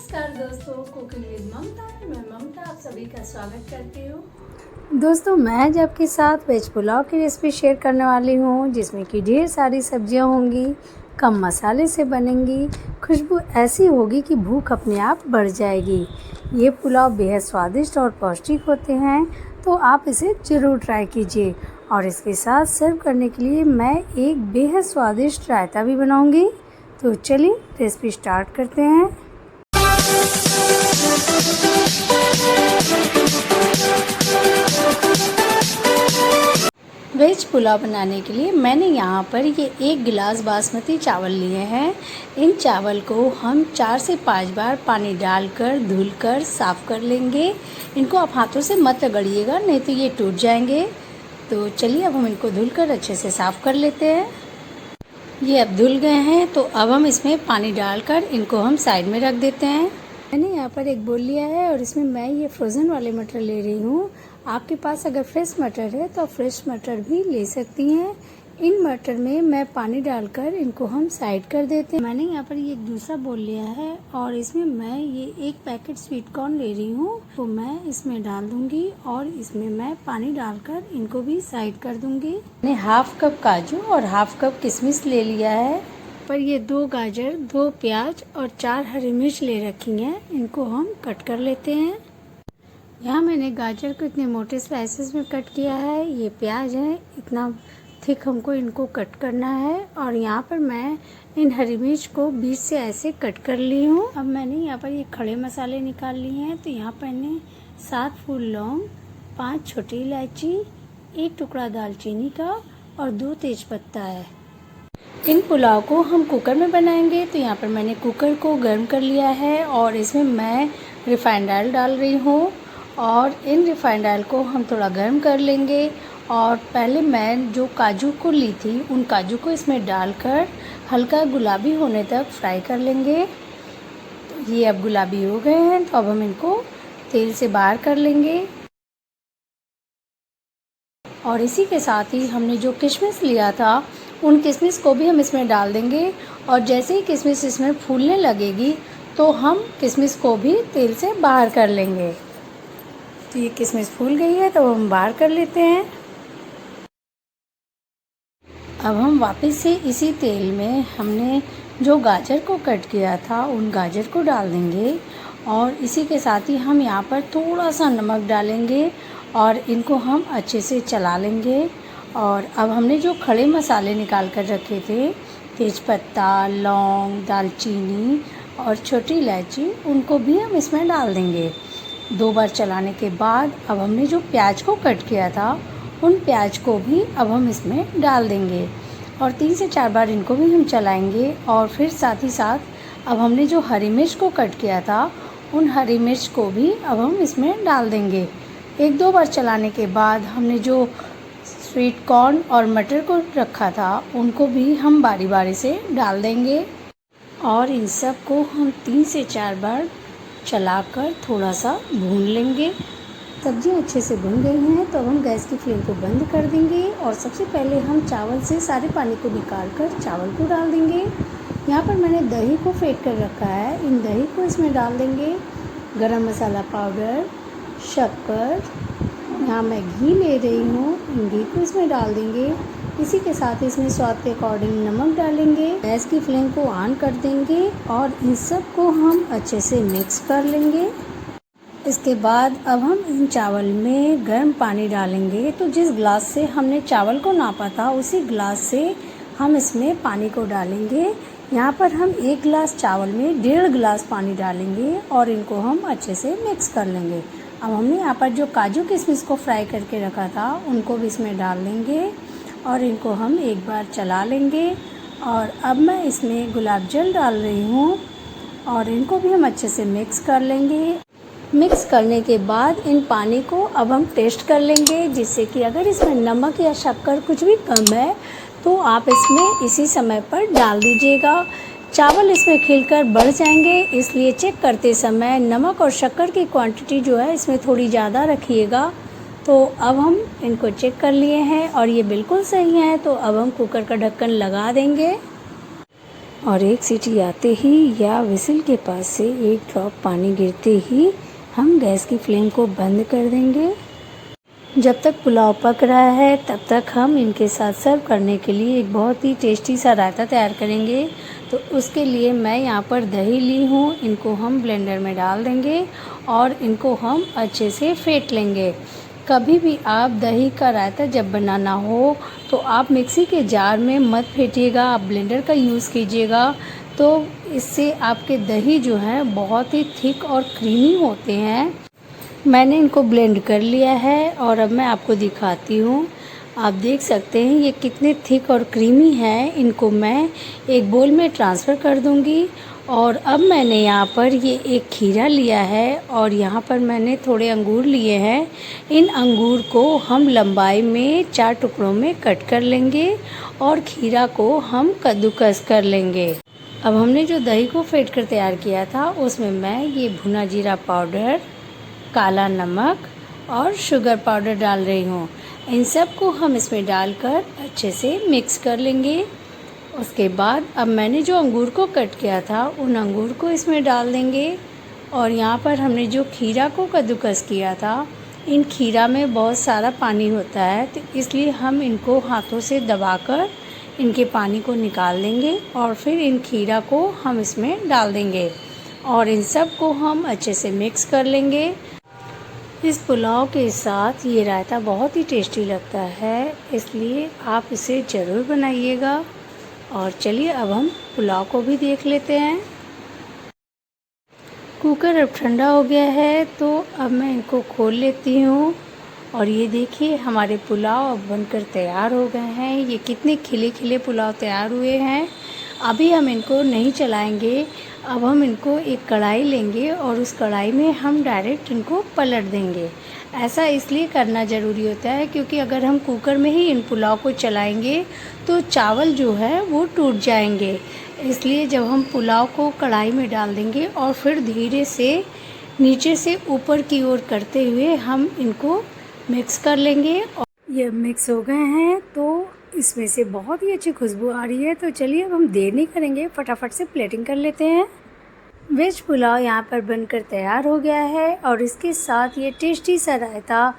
नमस्कार दोस्तों, cooking with ममता में मैं ममता आप सभी का स्वागत करती हूँ। दोस्तों, मैं आज आपके साथ वेज पुलाव की रेसिपी शेयर करने वाली हूँ, जिसमें कि ढेर सारी सब्जियाँ होंगी, कम मसाले से बनेंगी, खुशबू ऐसी होगी कि भूख अपने आप बढ़ जाएगी। ये पुलाव बेहद स्वादिष्ट और पौष्टिक होते हैं, तो आप इसे ज़रूर ट्राई कीजिए। और इसके साथ सर्व करने के लिए मैं एक बेहद स्वादिष्ट रायता भी बनाऊँगी। तो चलिए रेसिपी स्टार्ट करते हैं। वेज पुलाव बनाने के लिए मैंने यहाँ पर ये 1 गिलास बासमती चावल लिए हैं। इन चावल को हम 4 से 5 बार पानी डालकर धुलकर साफ़ कर लेंगे। इनको आप हाथों से मत रगड़िएगा, नहीं तो ये टूट जाएंगे। तो चलिए अब हम इनको धुलकर अच्छे से साफ़ कर लेते हैं। ये अब धुल गए हैं, तो अब हम इसमें पानी डालकर इनको हम साइड में रख देते हैं। मैंने यहाँ पर एक बोल लिया है और इसमें मैं ये फ्रोज़न वाले मटर ले रही हूँ। आपके पास अगर फ्रेश मटर है तो फ्रेश मटर भी ले सकती हैं। इन मटर में मैं पानी डालकर इनको हम साइड कर देते हैं। मैंने यहाँ पर ये एक दूसरा बोल लिया है और इसमें मैं ये 1 पैकेट स्वीट कॉर्न ले रही हूँ, तो मैं इसमें डाल दूँगी और इसमें मैं पानी डालकर इनको भी साइड कर दूँगी। मैंने हाफ कप काजू और हाफ कप किशमिश ले लिया है। पर ये 2 गाजर, 2 प्याज और 4 हरी मिर्च ले रखी हैं। इनको हम कट कर लेते हैं। यहाँ मैंने गाजर को इतने मोटे स्लाइसेस में कट किया है। ये प्याज है, इतना थिक हमको इनको कट करना है। और यहाँ पर मैं इन हरी मिर्च को बीच से ऐसे कट कर ली हूँ। अब मैंने यहाँ पर ये खड़े मसाले निकाल लिए हैं। तो यहाँ पर मैंने 7 फूल लौंग, 5 छोटी इलायची, 1 टुकड़ा दालचीनी का और 2 तेज़पत्ता है। इन पुलाव को हम कुकर में बनाएंगे, तो यहाँ पर मैंने कुकर को गर्म कर लिया है और इसमें मैं रिफाइंड ऑयल डाल रही हूँ। और इन रिफाइंड ऑयल को हम थोड़ा गर्म कर लेंगे। और पहले मैं जो काजू को ली थी, उन काजू को इसमें डालकर हल्का गुलाबी होने तक फ्राई कर लेंगे। तो ये अब गुलाबी हो गए हैं, तो अब हम इनको तेल से बाहर कर लेंगे। और इसी के साथ ही हमने जो किशमिश लिया था, उन किशमिश को भी हम इसमें डाल देंगे। और जैसे ही किशमिश इसमें फूलने लगेगी, तो हम किशमिश को भी तेल से बाहर कर लेंगे। तो ये किशमिश फूल गई है, तो हम बाहर कर लेते हैं। अब हम वापस से इसी तेल में हमने जो गाजर को कट किया था, उन गाजर को डाल देंगे। और इसी के साथ ही हम यहाँ पर थोड़ा सा नमक डालेंगे और इनको हम अच्छे से चला लेंगे। और अब हमने जो खड़े मसाले निकाल कर रखे थे, तेज़पत्ता, लौंग, दालचीनी और छोटी इलायची, उनको भी हम इसमें डाल देंगे। 2 बार चलाने के बाद अब हमने जो प्याज को कट किया था, उन प्याज को भी अब हम इसमें डाल देंगे। और 3 से 4 बार इनको भी हम चलाएंगे। और फिर साथ ही साथ अब हमने जो हरी मिर्च को कट किया था, उन हरी मिर्च को भी अब हम इसमें डाल देंगे। 1-2 बार चलाने के बाद हमने जो स्वीट कॉर्न और मटर को रखा था, उनको भी हम बारी बारी से डाल देंगे। और इन सब को हम 3 से 4 बार चलाकर थोड़ा सा भून लेंगे। सब्जियाँ अच्छे से भुन गई हैं, तो अब हम गैस की फ्लेम को बंद कर देंगे। और सबसे पहले हम चावल से सारे पानी को निकाल कर चावल को डाल देंगे। यहाँ पर मैंने दही को फेंट कर रखा है, इन दही को इसमें डाल देंगे। गरम मसाला पाउडर, शक्कर, यहाँ मैं घी ले रही हूँ, इन घी को इसमें डाल देंगे। इसी के साथ इसमें स्वाद के अकॉर्डिंग नमक डालेंगे। गैस की फ्लेम को ऑन कर देंगे और इन सब को हम अच्छे से मिक्स कर लेंगे। इसके बाद अब हम इन चावल में गर्म पानी डालेंगे। तो जिस ग्लास से हमने चावल को नापा था, उसी ग्लास से हम इसमें पानी को डालेंगे। यहाँ पर हम 1 गिलास चावल में 1.5 गिलास पानी डालेंगे और इनको हम अच्छे से मिक्स कर लेंगे। अब हमने यहाँ पर जो काजू किशमिश को फ्राई करके रखा था, उनको भी इसमें डाल देंगे और इनको हम एक बार चला लेंगे। और अब मैं इसमें गुलाब जल डाल रही हूँ और इनको भी हम अच्छे से मिक्स कर लेंगे। मिक्स करने के बाद इन पानी को अब हम टेस्ट कर लेंगे, जिससे कि अगर इसमें नमक या शक्कर कुछ भी कम है, तो आप इसमें इसी समय पर डाल दीजिएगा। चावल इसमें खिलकर बढ़ जाएंगे, इसलिए चेक करते समय नमक और शक्कर की क्वांटिटी जो है इसमें थोड़ी ज़्यादा रखिएगा। तो अब हम इनको चेक कर लिए हैं और ये बिल्कुल सही है। तो अब हम कुकर का ढक्कन लगा देंगे। और एक सीटी आते ही या विसिल के पास से एक ड्रॉप पानी गिरते ही हम गैस की फ्लेम को बंद कर देंगे। जब तक पुलाव पक रहा है तब तक हम इनके साथ सर्व करने के लिए एक बहुत ही टेस्टी सा रायता तैयार करेंगे। तो उसके लिए मैं यहाँ पर दही ली हूँ, इनको हम ब्लेंडर में डाल देंगे और इनको हम अच्छे से फेंट लेंगे। कभी भी आप दही का रायता जब बनाना हो तो आप मिक्सी के जार में मत फेंटिएगा, आप ब्लेंडर का यूज़ कीजिएगा। तो इससे आपके दही जो है बहुत ही थिक और क्रीमी होते हैं। मैंने इनको ब्लेंड कर लिया है और अब मैं आपको दिखाती हूँ। आप देख सकते हैं ये कितने थिक और क्रीमी हैं। इनको मैं एक बोल में ट्रांसफ़र कर दूँगी। और अब मैंने यहाँ पर ये एक खीरा लिया है और यहाँ पर मैंने थोड़े अंगूर लिए हैं। इन अंगूर को हम लंबाई में 4 टुकड़ों में कट कर लेंगे और खीरा को हम कद्दूकस कर लेंगे। अब हमने जो दही को फेंट कर तैयार किया था उसमें मैं ये भुना जीरा पाउडर, काला नमक और शुगर पाउडर डाल रही हूँ। इन सब को हम इसमें डालकर अच्छे से मिक्स कर लेंगे। उसके बाद अब मैंने जो अंगूर को कट किया था उन अंगूर को इसमें डाल देंगे। और यहाँ पर हमने जो खीरा को कद्दूकस किया था, इन खीरा में बहुत सारा पानी होता है, तो इसलिए हम इनको हाथों से दबाकर इनके पानी को निकाल देंगे और फिर इन खीरा को हम इसमें डाल देंगे और इन सब को हम अच्छे से मिक्स कर लेंगे। इस पुलाव के साथ ये रायता बहुत ही टेस्टी लगता है, इसलिए आप इसे ज़रूर बनाइएगा। और चलिए अब हम पुलाव को भी देख लेते हैं। कुकर अब ठंडा हो गया है तो अब मैं इनको खोल लेती हूँ और ये देखिए हमारे पुलाव अब बनकर तैयार हो गए हैं। ये कितने खिले खिले पुलाव तैयार हुए हैं। अभी हम इनको नहीं चलाएंगे, अब हम इनको एक कढ़ाई लेंगे और उस कढ़ाई में हम डायरेक्ट इनको पलट देंगे। ऐसा इसलिए करना ज़रूरी होता है क्योंकि अगर हम कुकर में ही इन पुलाव को चलाएंगे तो चावल जो है वो टूट जाएंगे। इसलिए जब हम पुलाव को कढ़ाई में डाल देंगे और फिर धीरे से नीचे से ऊपर की ओर करते हुए हम इनको मिक्स कर लेंगे। और ये मिक्स हो गए हैं तो इसमें से बहुत ही अच्छी खुशबू आ रही है। तो चलिए अब हम देर नहीं करेंगे, फटाफट से प्लेटिंग कर लेते हैं। वेज पुलाव यहाँ पर बनकर तैयार हो गया है और इसके साथ ये टेस्टी सा रायता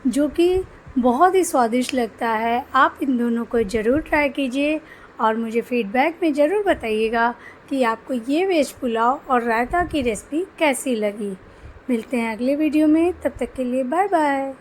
जो कि बहुत ही स्वादिष्ट लगता है। आप इन दोनों को ज़रूर ट्राई कीजिए और मुझे फीडबैक में ज़रूर बताइएगा कि आपको ये वेज पुलाव और रायता की रेसिपी कैसी लगी। मिलते हैं अगले वीडियो में, तब तक के लिए बाय बाय।